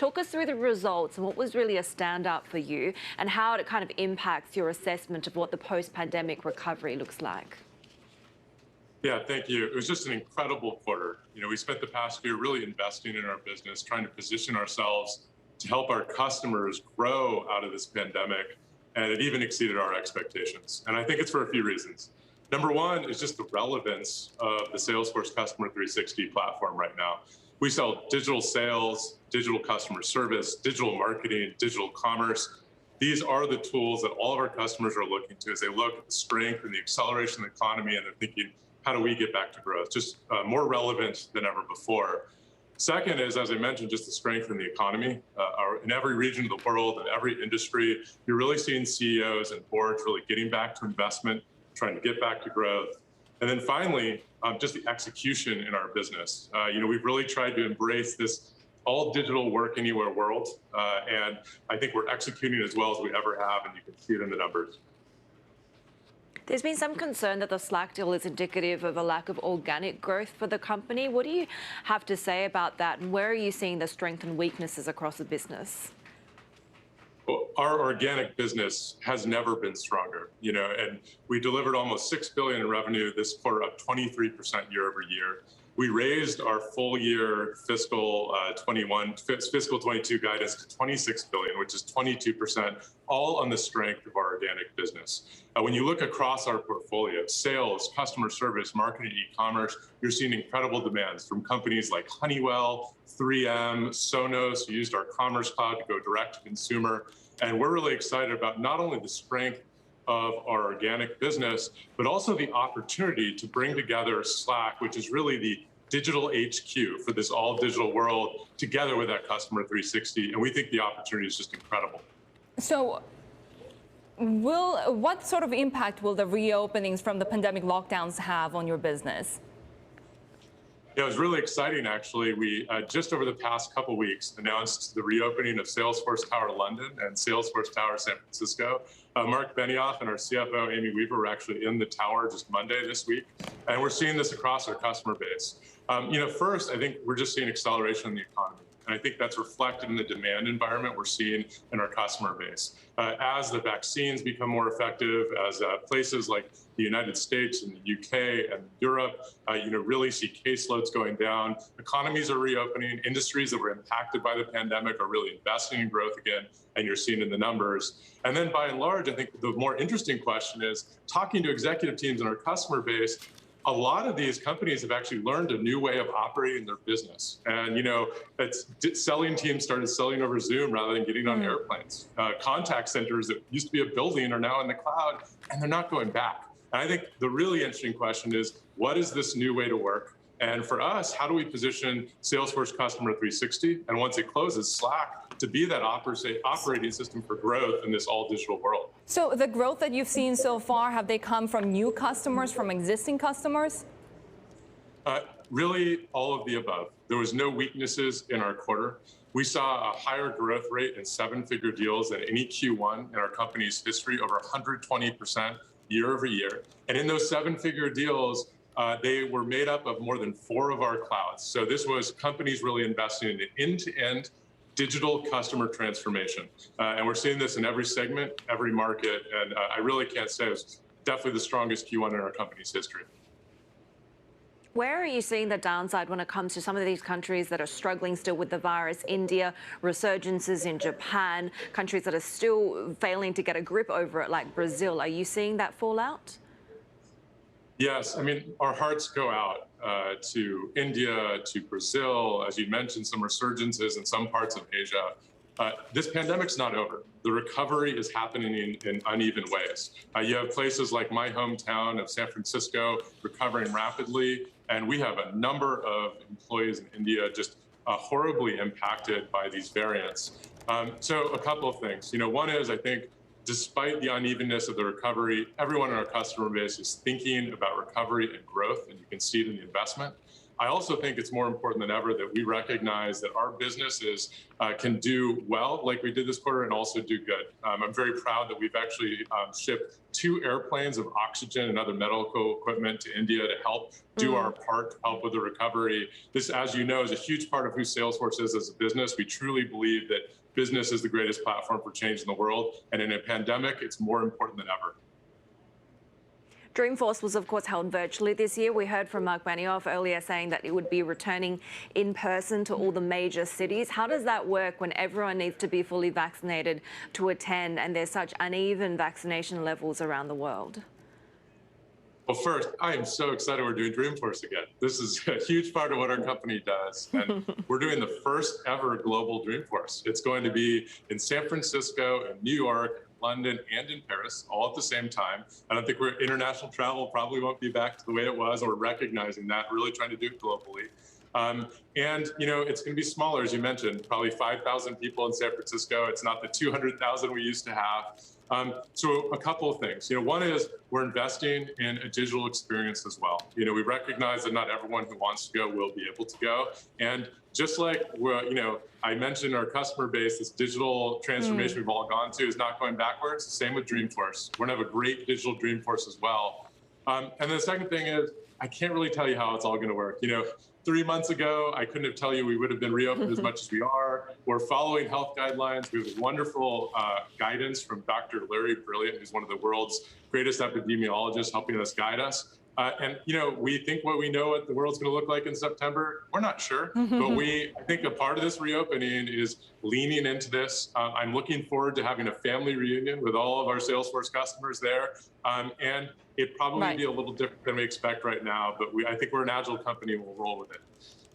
Talk us through the results and what was really a standout for you and how it kind of impacts your assessment of what the post-pandemic recovery looks like. Yeah, thank you. It was just an incredible quarter. We spent the past year really investing in our business, trying to position ourselves to help our customers grow out of this pandemic, and it even exceeded our expectations. And I think it's for a few reasons. Number one is just the relevance of the Salesforce Customer 360 platform right now. We sell digital sales, digital customer service, digital marketing, digital commerce. These are the tools that all of our customers are looking to as they look at the strength and the acceleration of the economy, and they're thinking, how do we get back to growth? Just more relevant than ever before. Second is, as I mentioned, just the strength in the economy. In every region of the world, in every industry, you're really seeing CEOs and boards really getting back to investment, trying to get back to growth. And then finally, just the execution in our business. We've really tried to embrace this all digital work anywhere world. And I think we're executing as well as we ever have, and you can see it in the numbers. There's been some concern that the Slack deal is indicative of a lack of organic growth for the company. What do you have to say about that, and where are you seeing the strengths and weaknesses across the business? Well, our organic business has never been stronger, and we delivered almost $6 billion in revenue this quarter, up 23% year over year. We raised our full year fiscal 22 guidance to $26 billion, which is 22%, all on the strength of our organic business. When you look across our portfolio, sales, customer service, marketing, e-commerce, you're seeing incredible demands from companies like Honeywell, 3M, Sonos, who used our Commerce Cloud to go direct to consumer. And we're really excited about not only the strength of our organic business, but also the opportunity to bring together Slack, which is really the digital HQ for this all digital world, together with that Customer 360. And we think the opportunity is just incredible. So what sort of impact will the reopenings from the pandemic lockdowns have on your business? Yeah, it was really exciting, actually. We just over the past couple of weeks announced the reopening of Salesforce Tower London and Salesforce Tower San Francisco. Mark Benioff and our CFO, Amy Weaver, were actually in the tower just Monday this week. And we're seeing this across our customer base. First, I think we're just seeing acceleration in the economy. And I think that's reflected in the demand environment we're seeing in our customer base. As the vaccines become more effective, as places like the United States and the UK and Europe, really see caseloads going down, economies are reopening, industries that were impacted by the pandemic are really investing in growth again, and you're seeing in the numbers. And then by and large, I think the more interesting question is talking to executive teams in our customer base. A lot of these companies have actually learned a new way of operating their business. And, selling teams started selling over Zoom rather than getting on airplanes. Contact centers that used to be a building are now in the cloud, and they're not going back. And I think the really interesting question is, what is this new way to work? And for us, how do we position Salesforce Customer 360, and once it closes, Slack, to be that operating system for growth in this all-digital world? So the growth that you've seen so far, have they come from new customers, from existing customers? Really, all of the above. There was no weaknesses in our quarter. We saw a higher growth rate in seven-figure deals than any Q1 in our company's history, over 120% year over year. And in those seven-figure deals, they were made up of more than 4 of our clouds. So this was companies really investing in an end-to-end digital customer transformation. And we're seeing this in every segment, every market. And I really can't say it was definitely the strongest Q1 in our company's history. Where are you seeing the downside when it comes to some of these countries that are struggling still with the virus? India, resurgences in Japan, countries that are still failing to get a grip over it, like Brazil. Are you seeing that fallout? Yes, I mean, our hearts go out to India, to Brazil, as you mentioned, some resurgences in some parts of Asia. This pandemic's not over. The recovery is happening in uneven ways. You have places like my hometown of San Francisco recovering rapidly, and we have a number of employees in India just horribly impacted by these variants. So a couple of things. One is, I think, despite the unevenness of the recovery, everyone in our customer base is thinking about recovery and growth, and you can see it in the investment. I also think it's more important than ever that we recognize that our businesses can do well, like we did this quarter, and also do good. I'm very proud that we've actually shipped 2 airplanes of oxygen and other medical equipment to India to help do our part to help with the recovery. This, as you know, is a huge part of who Salesforce is as a business. We truly believe that business is the greatest platform for change in the world. And in a pandemic, it's more important than ever. Dreamforce was, of course, held virtually this year. We heard from Mark Benioff earlier saying that it would be returning in person to all the major cities. How does that work when everyone needs to be fully vaccinated to attend and there's such uneven vaccination levels around the world? Well, first, I am so excited we're doing Dreamforce again. This is a huge part of what our company does. And we're doing the first ever global Dreamforce. It's going to be in San Francisco and New York, London, and in Paris, all at the same time. I don't think international travel probably won't be back to the way it was, or recognizing that, really trying to do it globally. And, you know, it's going to be smaller, as you mentioned, probably 5,000 people in San Francisco. It's not the 200,000 we used to have. So a couple of things. You know, one is we're investing in a digital experience as well. You know, we recognize that not everyone who wants to go will be able to go. And just like, you know, I mentioned our customer base, this digital transformation we've all gone to is not going backwards. Same with Dreamforce. We're going to have a great digital Dreamforce as well. And then the second thing is, I can't really tell you how it's all going to work. You know, 3 months ago, I couldn't have told you we would have been reopened as much as we are. We're following health guidelines. We have wonderful guidance from Dr. Larry Brilliant, who's one of the world's greatest epidemiologists, helping us guide us. And, you know, we think what we know what the world's going to look like in September. We're not sure, but I think a part of this reopening is leaning into this. I'm looking forward to having a family reunion with all of our Salesforce customers there. And it probably be a little different than we expect right now, but I think we're an agile company and we'll roll with it.